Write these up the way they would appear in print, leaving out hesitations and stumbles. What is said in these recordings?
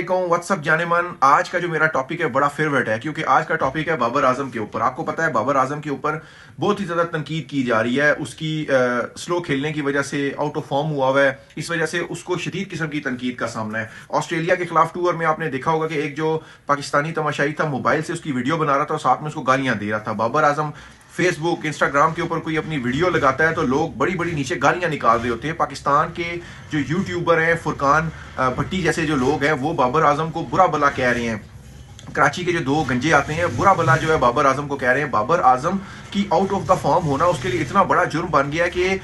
WhatsApp जाने मन। आज का जो मेरा टॉपिक है बड़ा फेवरेट है, क्योंकि आज का टॉपिक है बाबर आजम के ऊपर। आपको पता है बाबर आजम के ऊपर बहुत ही ज्यादा तनकीद की जा रही है। उसकी स्लो खेलने की वजह से आउट ऑफ फॉर्म हुआ है, इस वजह से उसको शदीद किस्म की तनकीद का सामना है। ऑस्ट्रेलिया के खिलाफ टूर में आपने देखा होगा कि एक जो पाकिस्तानी तमाशाई था मोबाइल से उसकी वीडियो बना रहा था और साथ में उसको गालियां दे रहा था। बाबर आजम फेसबुक इंस्टाग्राम के ऊपर कोई अपनी वीडियो लगाता है तो लोग बड़ी बड़ी नीचे गालियां निकाल रहे होते हैं। पाकिस्तान के जो यूट्यूबर हैं, फुरकान भट्टी जैसे जो लोग हैं, वो बाबर आजम को बुरा भला कह रहे हैं। कराची के जो दो गंजे आते हैं, बुरा भला जो है बाबर आजम को कह रहे हैं। बाबर आजम की आउट ऑफ द फॉर्म होना उसके लिए इतना बड़ा जुर्म बन गया कि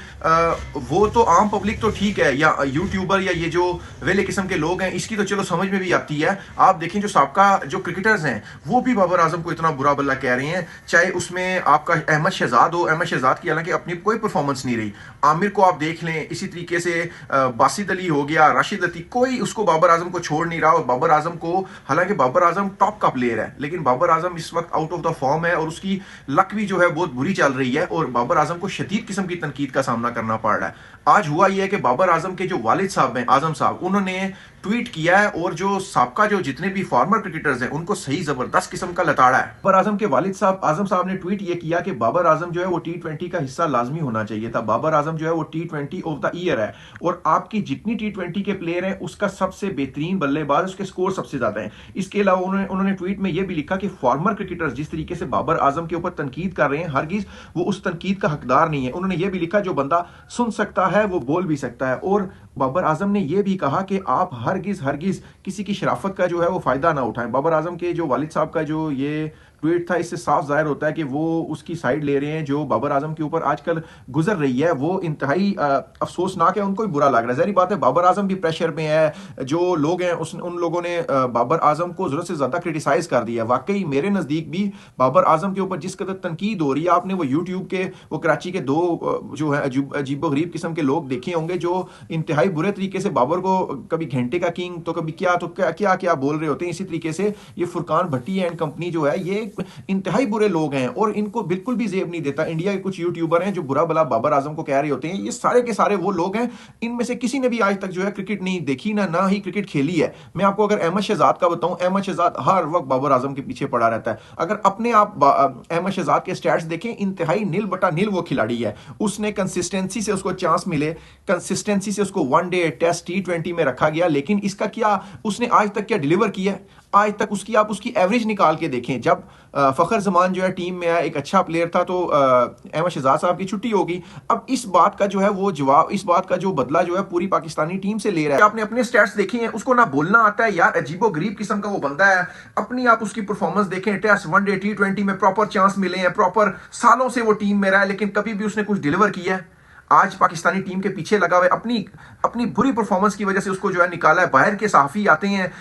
वो तो आम पब्लिक तो ठीक है, या यूट्यूबर या ये जो वेले किस्म के लोग हैं, इसकी तो चलो समझ में भी आती है। आप देखें जो साबका जो क्रिकेटर्स हैं वो भी बाबर आजम को इतना बुरा भला कह रहे हैं। चाहे उसमें आपका अहमद शहजाद हो, अहमद शहजाद की हालांकि अपनी कोई परफॉर्मेंस नहीं रही। आमिर को आप देख लें, इसी तरीके से बासित अली हो गया, राशिद लतीफ, कोई उसको बाबर आजम को छोड़ नहीं रहा। और बाबर आजम को, हालांकि बाबर आजम टॉप का प्लेयर है, लेकिन बाबर आजम इस वक्त आउट ऑफ द फॉर्म है और उसकी लक भी जो है बहुत बुरी चल रही है और बाबर आजम को शदीद किस्म की तनकीद का सामना करना पड़ रहा है। आज हुआ यह है कि बाबर आजम के जो वालिद साहब हैं, आजम साहब, उन्होंने ट्वीट किया है और जो साबका जो जितने भी फॉर्मर क्रिकेटर्स हैं उनको सही जबरदस्त किस्म का लताड़ा है। बाबर आजम के वालिद साहब आजम साहब ने ट्वीट ये किया कि बाबर आजम जो है वो T20 का हिस्सा लाजमी होना चाहिए था। बाबर आजम जो है वो T20 ऑफ द ईयर है और आपकी जितनी T20 के प्लेयर हैं उसका सबसे बेहतरीन बल्लेबाज, उसके स्कोर सबसे ज्यादा है। इसके अलावा उन्होंने ट्वीट में यह भी लिखा कि फॉर्मर क्रिकेटर्स जिस तरीके से बाबर आजम के ऊपर तनकीद कर रहे हैं, हरगिज वो उस तनकीद का हकदार नहीं है। उन्होंने यह भी लिखा जो बंदा सुन सकता है वो बोल भी सकता है। और बाबर आजम ने यह भी कहा कि आप हरगिज किसी की शराफत का जो है वो फायदा ना उठाएं। बाबर आजम के जो वालिद साहब का जो ये ट्वीट था, इससे साफ जाहिर होता है कि वो उसकी साइड ले रहे हैं। जो बाबर आजम के ऊपर आजकल गुजर रही है वो इंतहाई अफसोसनाक है, उनको भी बुरा लग रहा है। जहरी बात है, बाबर आजम भी प्रेशर में है। जो लोग हैं उन लोगों ने बाबर आजम को जरूरत से ज्यादा क्रिटिसाइज कर दिया। वाकई मेरे नजदीक भी बाबर आजम के ऊपर जिस कदर तनकीद हो रही है, आपने वो यूट्यूब के वो कराची के दो जो है अजीबो गरीब किस्म के लोग देखे होंगे जो इंतहाई बुरे तरीके से बाबर को कभी घंटे का किंग तो कभी क्या क्या बोल रहे होते हैं। इसी तरीके से ये फुरकान भट्टी एंड कंपनी जो है ये इंतहाई बुरे लोग हैं और इनको बिल्कुल भी जेब नहीं देता। इंडिया के कुछ यूट्यूबर हैं जो बुरा भला बाबर आजम को कह रहे होते हैं, ये सारे के सारे वो लोग हैं, इनमें से किसी ने भी आज तक जो है क्रिकेट नहीं देखी, ना ही क्रिकेट खेली है। मैं आपको अगर अहमद शहजाद का बताऊं, अहमद शहजाद हर वक्त बाबर आजम के पीछे पड़ा रहता है। अगर अपने आप अहमद शहजाद के स्टैट्स देखें, इंतहाई नील बटा नील वो खिलाड़ी है। उसने कंसिस्टेंसी से उसको चांस मिले, कंसिस्टेंसी से उसको वनडे टेस्ट T20 में रखा गया, लेकिन इसका क्या उसने आज तक क्या डिलीवर किया? आज तक उसकी आप उसकी एवरेज निकाल के देखें। जब फखर जमान जो है टीम में आया, एक अच्छा प्लेयर था, तो अहमद शहजाद साहब की छुट्टी होगी। अब इस बात का जो है वो जवाब, इस बात का जो बदला जो है पूरी पाकिस्तानी टीम से ले रहा है। आपने अपने स्टैट्स देखे हैं, उसको ना बोलना आता है यार, अजीबो गरीब किस्म का वो बंदा है। अपनी आप उसकी परफॉर्मेंस देखें, टेस्ट वनडे T20 में प्रॉपर चांस मिले हैं, प्रॉपर सालों से वो टीम में रहा है, लेकिन कभी भी उसने कुछ डिलीवर किया है? आज पाकिस्तानी टीम के पीछे लगा हुआ है, अपनी बुरी परफॉर्मेंस की वजह से उसको जो है निकाला है। बाहर के सहाफी आते हैं,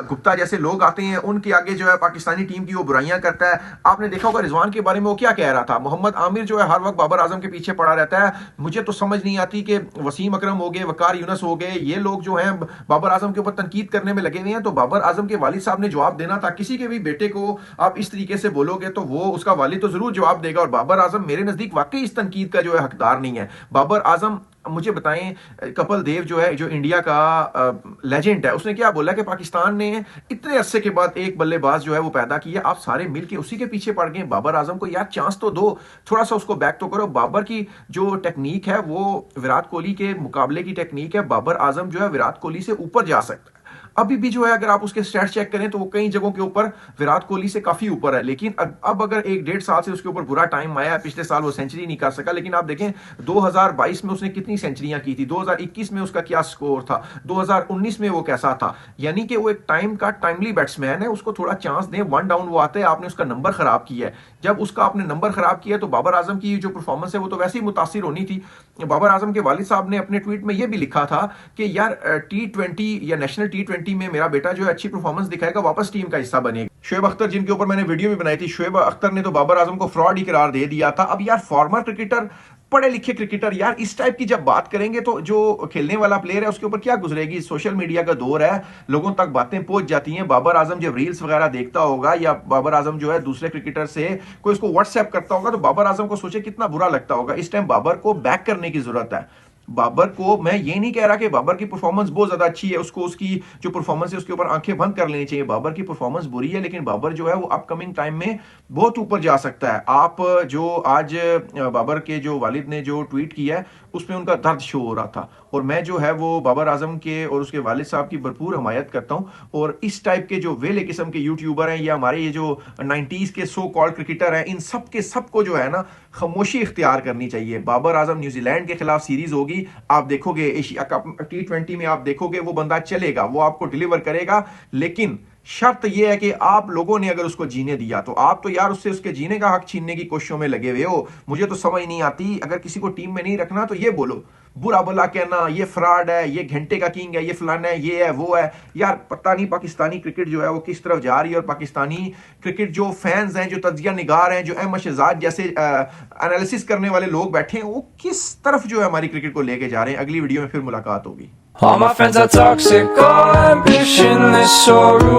गुप्ता जैसे लोग आते हैं, उनके आगे जो है पाकिस्तानी टीम की वो बुराइयां करता है। आपने देखा होगा रिजवान के बारे में वो क्या कह रहा था। मोहम्मद आमिर जो है हर वक्त बाबर आजम के पीछे पड़ा रहता है। मुझे तो समझ नहीं आती कि वसीम अकरम हो गए, वकार यूनस हो गए, ये लोग जो है बाबर आजम के ऊपर तनकीद करने में लगे हुए हैं। तो बाबर आजम के वालिद साहब ने जवाब देना था। किसी के भी बेटे को आप इस तरीके से बोलोगे तो वो उसका वालिद तो जरूर जवाब देगा। और बाबर आजम मेरे नजदीक वाकई इस तनकीद का जो है हकदार नहीं है। बाबर आजम, मुझे बताएं, कपिल देव जो है, जो इंडिया का लेजेंड है, उसने क्या बोला कि पाकिस्तान ने इतने अरसे के बाद एक बल्लेबाज जो है वो पैदा किया, आप सारे मिलके उसी के पीछे पड़ गए। बाबर आजम को यार चांस तो दो, थोड़ा सा उसको बैक तो करो। बाबर की जो टेक्निक है वो विराट कोहली के मुकाबले की टेक्निक है। बाबर आजम जो है विराट कोहली से ऊपर जा सकता है। अभी भी जो है अगर आप उसके स्टैट्स चेक करें तो वो कई जगहों के ऊपर विराट कोहली से काफी ऊपर है। लेकिन अब अगर 1-1.5 साल से उसके ऊपर बुरा टाइम आया है, पिछले साल वो सेंचुरी नहीं कर सका, लेकिन आप देखें 2022 में उसने कितनी सेंचुरियां की थी, 2021 में उसका क्या स्कोर था, 2019 में वो कैसा था। यानी कि वो एक टाइमली बैट्समैन है, उसको थोड़ा चांस दें। वन डाउन वो आता है, आपने उसका नंबर खराब किया है। जब उसका आपने नंबर खराब किया तो बाबर आजम की जो परफॉर्मेंस है वो तो वैसे ही मुतासिर होनी थी। बाबर आजम के वालिद साहब ने अपने ट्वीट में यह भी लिखा था कि यार T20 या नेशनल T20 में मेरा बेटा जो है अच्छी परफॉर्मेंस दिखाएगा, वापस टीम का हिस्सा बनेगा। शोएब अख्तर, जिनके ऊपर मैंने वीडियो भी बनाई थी, शोएब अख्तर ने तो बाबर आजम को फ्रॉड ही करार दे दिया था। अब यार फॉर्मर क्रिकेटर, पढ़े लिखे क्रिकेटर यार इस टाइप की जब बात करेंगे तो जो खेलने वाला प्लेयर है उसके ऊपर क्या गुजरेगी। सोशल मीडिया का दौर है, लोगों तक बातें पहुंच जाती हैं। बाबर आजम जब रील्स वगैरह देखता होगा या बाबर आजम जो है दूसरे क्रिकेटर से कोई उसको व्हाट्सएप करता होगा तो बाबर आजम को सोचे कितना बुरा लगता होगा। इस टाइम बाबर को बैक करने की जरूरत है। बाबर को मैं ये नहीं कह रहा कि बाबर की परफॉर्मेंस बहुत ज्यादा अच्छी है, उसको उसकी जो परफॉर्मेंस है उसके ऊपर आंखें बंद कर लेनी चाहिए। बाबर की परफॉर्मेंस बुरी है, लेकिन बाबर जो है वो अपकमिंग टाइम में बहुत ऊपर जा सकता है। आप जो आज बाबर के जो वालिद ने जो ट्वीट किया है उसमें उनका दर्द शो हो रहा था, और मैं जो है वो बाबर आजम के और उसके वालिद साहब की भरपूर हमायत करता हूं। और इस टाइप के जो वेले किस्म के यूट्यूबर हैं या हमारे ये जो 90s के सो कॉल्ड क्रिकेटर हैं, इन सब के सबको जो है ना खामोशी इख्तियार करनी चाहिए। बाबर आजम न्यूजीलैंड के खिलाफ सीरीज होगी, आप देखोगे एशिया कप T20 में, आप देखोगे वो बंदा चलेगा, वो आपको डिलीवर करेगा, लेकिन शर्त यह है कि आप लोगों ने अगर उसको जीने दिया तो आप तो यार उससे उसके जीने का हक छीनने की कोशिशों में लगे हुए हो। मुझे तो समझ नहीं आती, अगर किसी को टीम में नहीं रखना तो ये बोलो, बुरा भला कहना ये फ्रॉड है, ये घंटे का किंग है, ये फलाना है, ये है वो है। यार पता नहीं पाकिस्तानी क्रिकेट जो है वो किस तरफ जा रही है, और पाकिस्तानी क्रिकेट जो फैंस हैं, जो तज्जिया निगार हैं, जो अहमद शहजाद जैसे एनालिसिस करने वाले लोग बैठे हैं, वो किस तरफ जो है हमारी क्रिकेट को लेके जा रहे हैं। अगली वीडियो में फिर मुलाकात होगी। All my friends are toxic, all ambition is so rude.